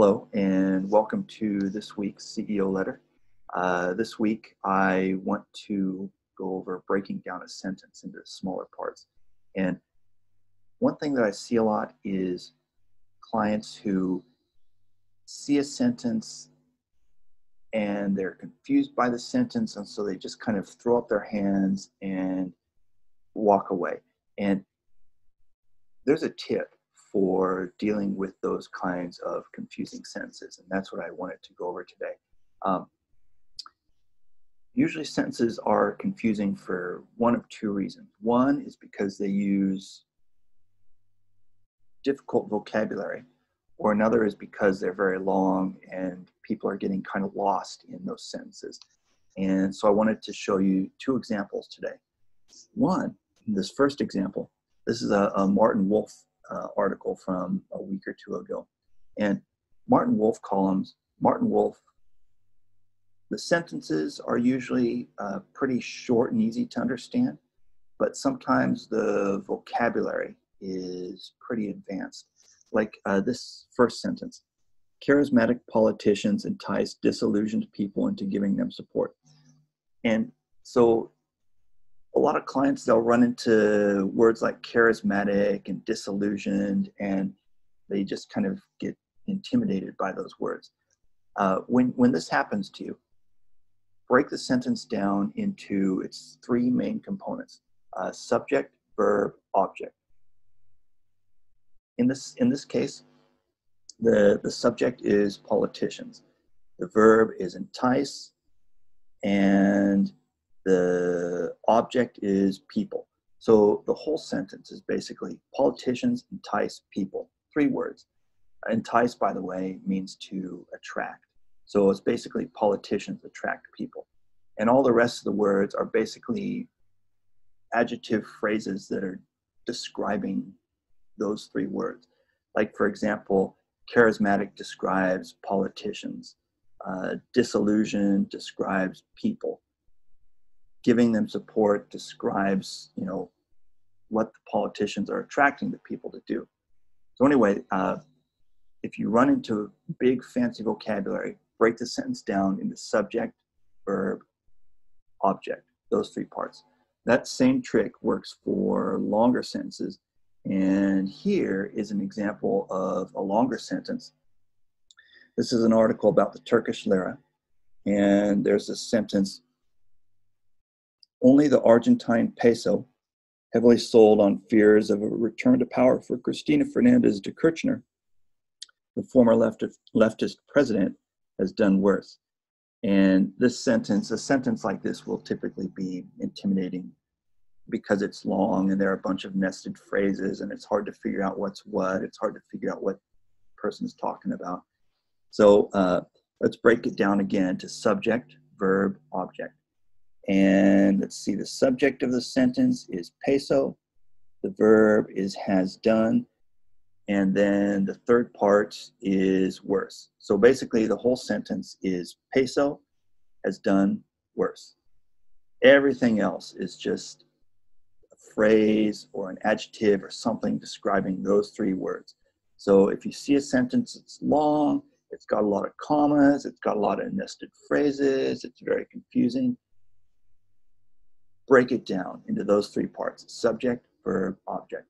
Hello, and welcome to this week's CEO Letter. This week, I want to go over breaking down a sentence into smaller parts. And one thing that I see a lot is clients who see a sentence and they're confused by the sentence, and so they just kind of throw up their hands and walk away. And there's a tip for dealing with those kinds of confusing sentences, and that's what I wanted to go over today. Usually sentences are confusing for one of two reasons. One is because they use difficult vocabulary, or another is because they're very long and people are getting kind of lost in those sentences. And so I wanted to show you two examples today. One, this first example, this is a Martin Wolf article from a week or two ago. And Martin Wolf columns, the sentences are usually pretty short and easy to understand, but sometimes the vocabulary is pretty advanced. Like this first sentence, charismatic politicians entice disillusioned people into giving them support. And so a lot of clients, they'll run into words like charismatic and disillusioned, and they just kind of get intimidated by those words. When this happens to you, break the sentence down into its three main components: subject, verb, object. In this case, the subject is politicians, the verb is entice, and the object is people. So the whole sentence is basically politicians entice people. Three words. Entice, by the way, means to attract. So it's basically politicians attract people. And all the rest of the words are basically adjective phrases that are describing those three words. Like, for example, charismatic describes politicians. Disillusioned describes people. Giving them support describes, what the politicians are attracting the people to do. So anyway, if you run into big fancy vocabulary, break the sentence down into subject, verb, object, those three parts. That same trick works for longer sentences. And here is an example of a longer sentence. This is an article about the Turkish lira. And there's a sentence: only the Argentine peso, heavily sold on fears of a return to power for Cristina Fernandez de Kirchner, the former leftist president, has done worse. And a sentence like this will typically be intimidating because it's long and there are a bunch of nested phrases and it's hard to figure out what's what. It's hard to figure out what the person's talking about. So let's break it down again to subject, verb, object. And let's see, the subject of the sentence is peso, the verb is has done, and then the third part is worse. So basically the whole sentence is peso has done worse. Everything else is just a phrase or an adjective or something describing those three words. So if you see a sentence that's long, it's got a lot of commas, it's got a lot of nested phrases, it's very confusing, break it down into those three parts: subject, verb, object.